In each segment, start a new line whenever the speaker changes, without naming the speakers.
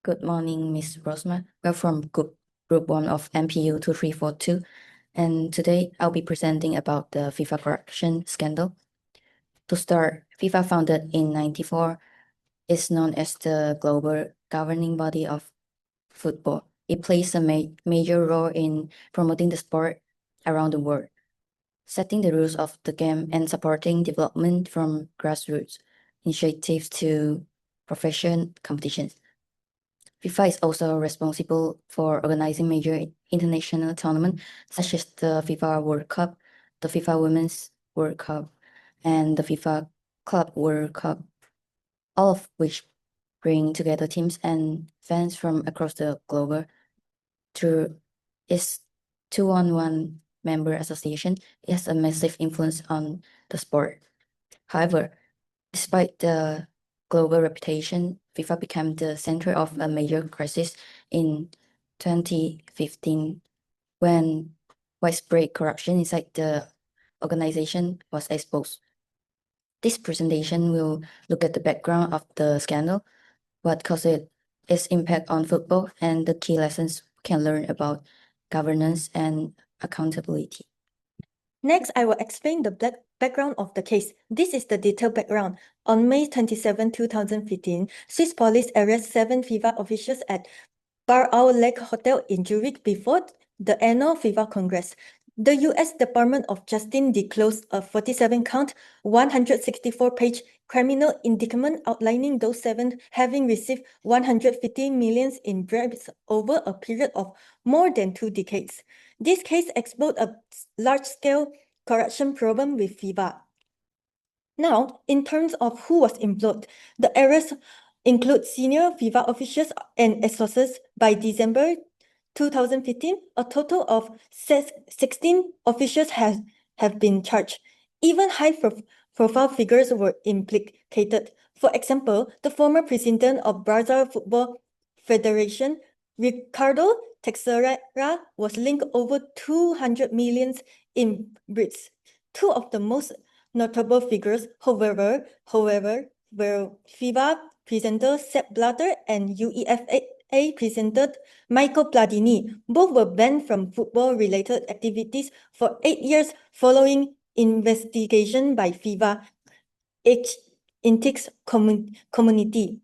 Good morning, Ms. Rosma. We're from Group 1 of MPU2342, and today I'll be presenting about the FIFA corruption scandal. To start, FIFA, founded in 1994, is known as the global governing body of football. It plays a major role in promoting the sport around the world, setting the rules of the game and supporting development from grassroots initiatives to professional competitions. FIFA is also responsible for organizing major international tournaments such as the FIFA World Cup, the FIFA Women's World Cup, and the FIFA Club World Cup, all of which bring together teams and fans from across the globe. Through its 2-on-1 member association, it has a massive influence on the sport. However, despite the global reputation, FIFA became the center of a major crisis in 2015 when widespread corruption inside the organization was exposed. This presentation will look at the background of the scandal, what caused it, its impact on football, and the key lessons we can learn about governance and accountability.
Next, I will explain the background of the case. This is the detailed background. On May 27, 2015, Swiss police arrested 7 FIFA officials at Bar Our Lake Hotel in Zurich before the annual FIFA Congress. The U.S. Department of Justice disclosed a 47-count, 164-page criminal indictment outlining those 7 having received 150 million in bribes over a period of more than 2 decades. This case exposed a large-scale corruption problem with FIFA. Now, in terms of who was involved, the arrests include senior FIFA officials and associates. By December 2015, a total of 16 officials have been charged. Even high-profile figures were implicated. For example, the former president of Brazil Football Federation, Ricardo Teixeira, was linked over 200 million in bribes. 2 of the most notable figures, however, were FIFA presenter Sepp Blatter and UEFA presenter Michael Platini. Both were banned from football-related activities for 8 years following investigation by FIFA ethics community.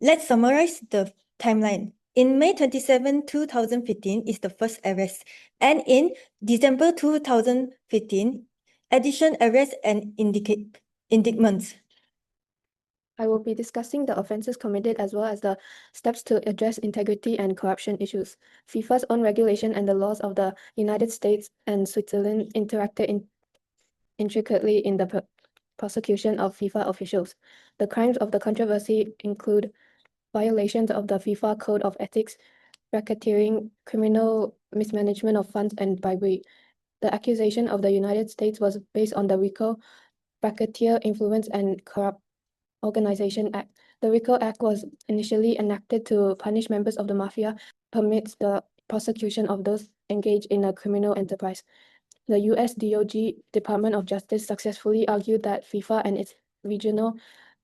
Let's summarize the timeline. In May 27, 2015 is the first arrest, and in December 2015, additional arrests and indictments.
I will be discussing the offenses committed as well as the steps to address integrity and corruption issues. FIFA's own regulation and the laws of the United States and Switzerland interacted intricately in the prosecution of FIFA officials. The crimes of the controversy include violations of the FIFA Code of Ethics, racketeering, criminal mismanagement of funds, and bribery. The accusation of the United States was based on the RICO, Racketeer Influence and Corrupt Organization Act. The RICO Act was initially enacted to punish members of the mafia, permits the prosecution of those engaged in a criminal enterprise. The US DOJ, Department of Justice, successfully argued that FIFA and its regional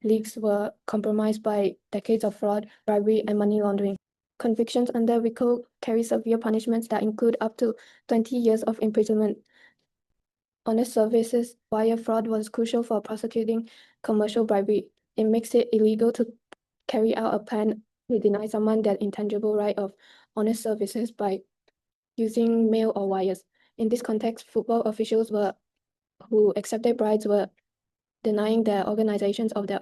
leagues were compromised by decades of fraud, bribery, and money laundering. Convictions under RICO carry severe punishments that include up to 20 years of imprisonment. Honest services wire fraud was crucial for prosecuting commercial bribery. It makes it illegal to carry out a plan to deny someone their intangible right of honest services by using mail or wires. In this context, football officials who accepted bribes were denying their organizations of their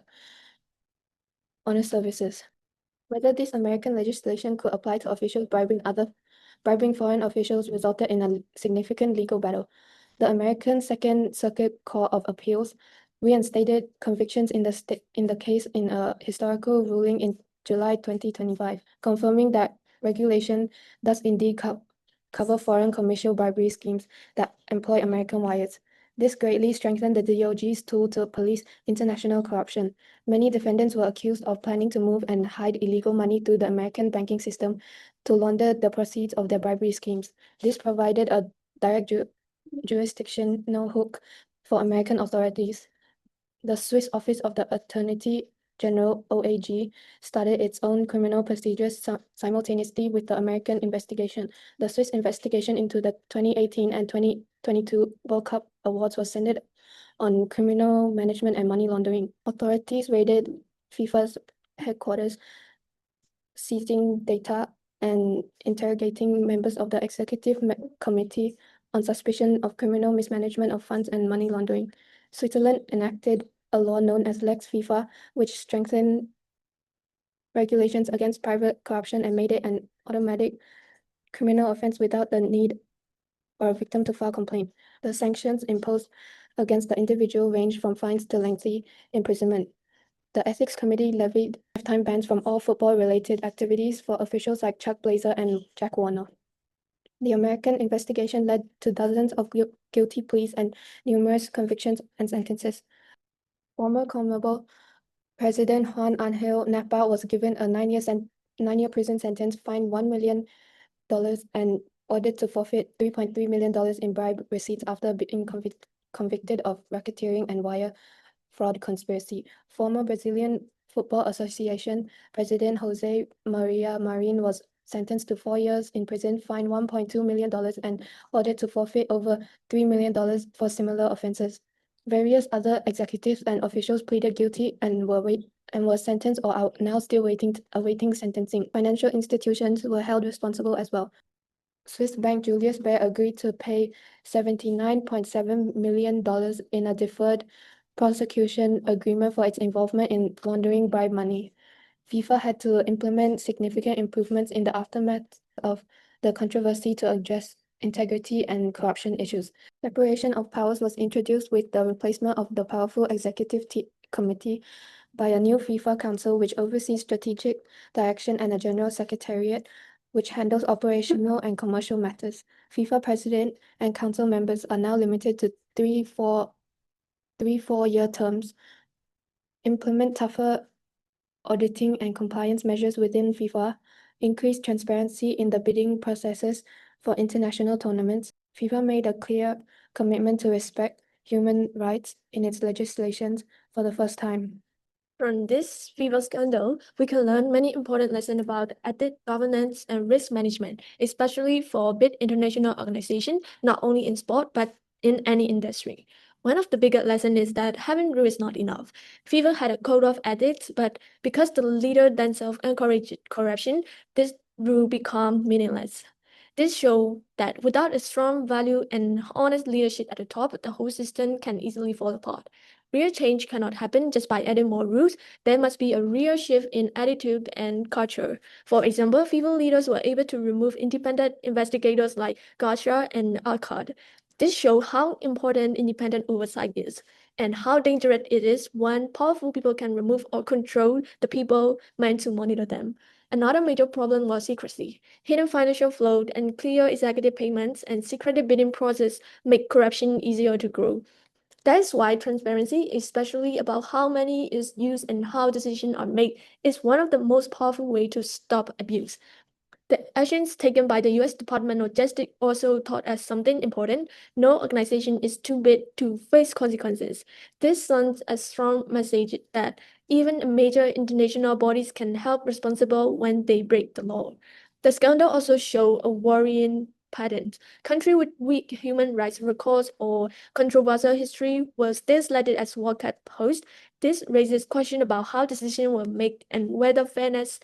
honest services. Whether this American legislation could apply to officials bribing foreign officials resulted in a significant legal battle. The American Second Circuit Court of Appeals reinstated convictions in the case in a historical ruling in July 2025, confirming that regulation does indeed cover foreign commercial bribery schemes that employ American wires. This greatly strengthened the DOJ's tool to police international corruption. Many defendants were accused of planning to move and hide illegal money through the American banking system to launder the proceeds of their bribery schemes. This provided a direct jurisdictional hook for American authorities. The Swiss Office of the Attorney General OAG started its own criminal procedures simultaneously with the American investigation. The Swiss investigation into the 2018 and 2022 World Cup awards was centered on criminal management and money laundering. Authorities raided FIFA's headquarters, seizing data and interrogating members of the executive committee on suspicion of criminal mismanagement of funds and money laundering. Switzerland enacted a law known as Lex FIFA, which strengthened regulations against private corruption and made it an automatic criminal offense without the need for a victim to file complaint. The sanctions imposed against the individual ranged from fines to lengthy imprisonment. The Ethics Committee levied lifetime bans from all football-related activities for officials like Chuck Blazer and Jack Warner. The American investigation led to dozens of guilty pleas and numerous convictions and sentences. Former CONMEBOL President Juan Angel Napa was given a 9-year prison sentence, fined $1 million, and ordered to forfeit $3.3 million in bribe receipts after being convicted of racketeering and wire fraud conspiracy. Former Brazilian Football Association President Jose Maria Marin was sentenced to 4 years in prison, fined $1.2 million, and ordered to forfeit over $3 million for similar offenses. Various other executives and officials pleaded guilty and were sentenced or are now still awaiting sentencing. Financial institutions were held responsible as well. Swiss bank Julius Baer agreed to pay $79.7 million in a deferred prosecution agreement for its involvement in laundering bribe money. FIFA had to implement significant improvements in the aftermath of the controversy to address integrity and corruption issues. Separation of powers was introduced with the replacement of the powerful executive committee by a new FIFA Council, which oversees strategic direction, and a general secretariat, which handles operational and commercial matters. FIFA president and council members are now limited to three four-year terms. Implement tougher auditing and compliance measures within FIFA, increase transparency in the bidding processes for international tournaments. FIFA made a clear commitment to respect human rights in its legislations for the first time.
From this FIFA scandal, we can learn many important lessons about ethics, governance, and risk management, especially for big international organizations, not only in sport, but in any industry. One of the biggest lessons is that having rules is not enough. FIFA had a code of ethics, but because the leader themselves encouraged corruption, this rule became meaningless. This shows that without a strong value and honest leadership at the top, the whole system can easily fall apart. Real change cannot happen just by adding more rules. There must be a real shift in attitude and culture. For example, FIFA leaders were able to remove independent investigators like Garcia and Alcott. This shows how important independent oversight is, and how dangerous it is when powerful people can remove or control the people meant to monitor them. Another major problem was secrecy. Hidden financial flow and clear executive payments and secret bidding process make corruption easier to grow. That's why transparency, especially about how money is used and how decisions are made, is one of the most powerful ways to stop abuse. The actions taken by the US Department of Justice also taught us something important. No organization is too big to face consequences. This sends a strong message that even major international bodies can help responsible when they break the law. The scandal also showed a worrying pattern. Countries with weak human rights records or controversial history were still selected as World Cup hosts. This raises questions about how decisions were made and whether fairness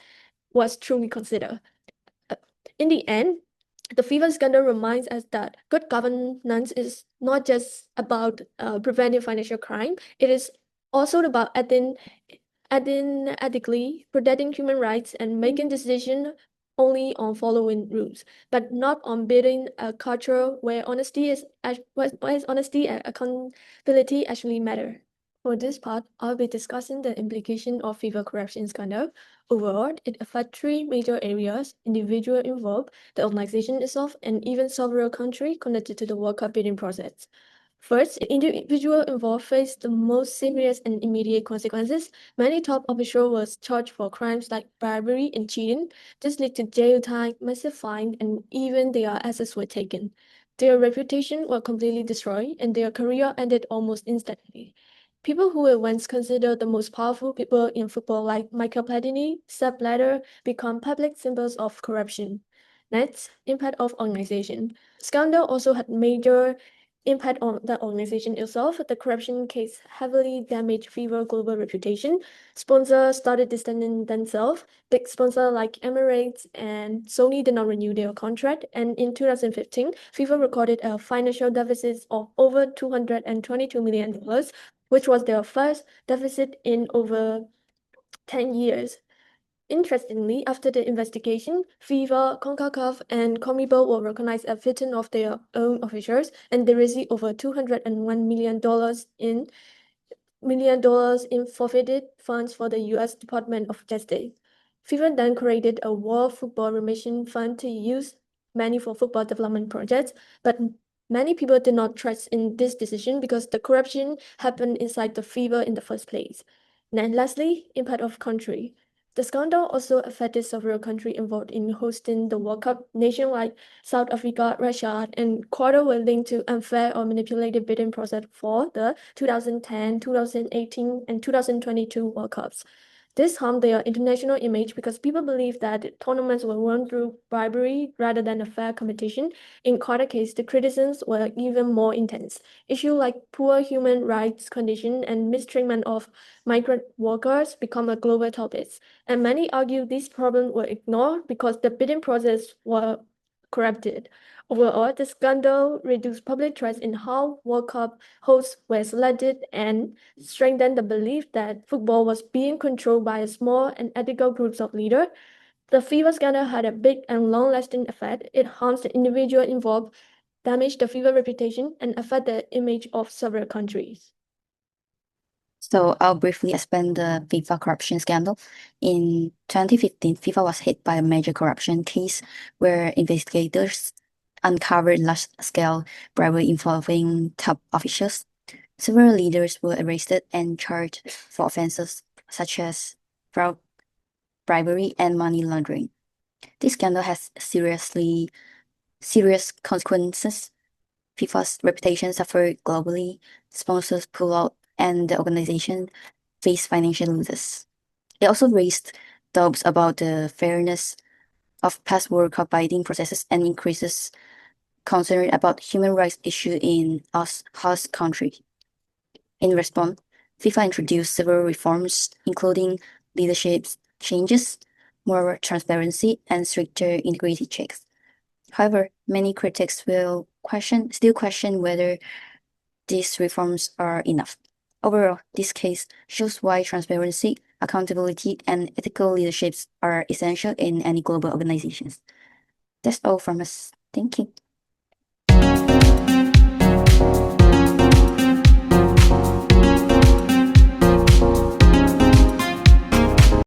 was truly considered. In the end, the FIFA scandal reminds us that good governance is not just about preventing financial crime. It is also about ethically protecting human rights and making decisions only on following rules, but not on building a culture where honesty and accountability actually matter. For this part, I'll be discussing the implication of FIFA corruption scandal. Overall, it affects three major areas: individual involved, the organization itself, and even several countries connected to the World Cup bidding process. First, the individual involved faced the most serious and immediate consequences. Many top officials were charged for crimes like bribery and cheating. This led to jail time, massive fine, and even their assets were taken. Their reputation was completely destroyed, and their career ended almost instantly. People who were once considered the most powerful people in football, like Michael Platini, Sepp Blatter, become public symbols of corruption. Next, impact of organization. Scandal also had major impact on the organization itself. The corruption case heavily damaged FIFA global reputation. Sponsors started distancing themselves. Big sponsors like Emirates and Sony did not renew their contract. And in 2015, FIFA recorded a financial deficit of over $222 million, which was their first deficit in over 10 years. Interestingly, after the investigation, FIFA, CONCACAF, and CONMEBOL were recognized as victims of their own officials, and they received over $201 million in forfeited funds for the U.S. Department of Justice. FIFA then created a World Football Remission Fund to use money for football development projects, but many people did not trust in this decision because the corruption happened inside the FIFA in the first place. And lastly, impact of country. The scandal also affected several countries involved in hosting the World Cup. Nations like South Africa, Russia, and Qatar were linked to unfair or manipulated bidding process for the 2010, 2018, and 2022 World Cups. This harmed their international image because people believed that tournaments were run through bribery rather than a fair competition. In Qatar case, the criticisms were even more intense. Issues like poor human rights conditions and mistreatment of migrant workers become a global topic. And many argue these problems were ignored because the bidding process was corrupted. Overall, the scandal reduced public trust in how World Cup hosts were selected and strengthened the belief that football was being controlled by a small and ethical groups of leaders. The FIFA scandal had a big and long-lasting effect. It harms the individual involved, damaged the FIFA reputation, and affect the image of several countries.
So I'll briefly explain the FIFA corruption scandal. In 2015, FIFA was hit by a major corruption case where investigators uncovered large-scale bribery involving top officials. Several leaders were arrested and charged for offenses such as fraud, bribery, and money laundering. This scandal has serious consequences. FIFA's reputation suffered globally, sponsors pull out, and the organization faced financial losses. It also raised doubts about the fairness of past World Cup bidding processes and increases concern about human rights issues in host country. In response, FIFA introduced several reforms, including leadership changes, more transparency, and stricter integrity checks. However, many critics will still question whether these reforms are enough. Overall, this case shows why transparency, accountability, and ethical leaderships are essential in any global organizations. That's all from us. Thank you.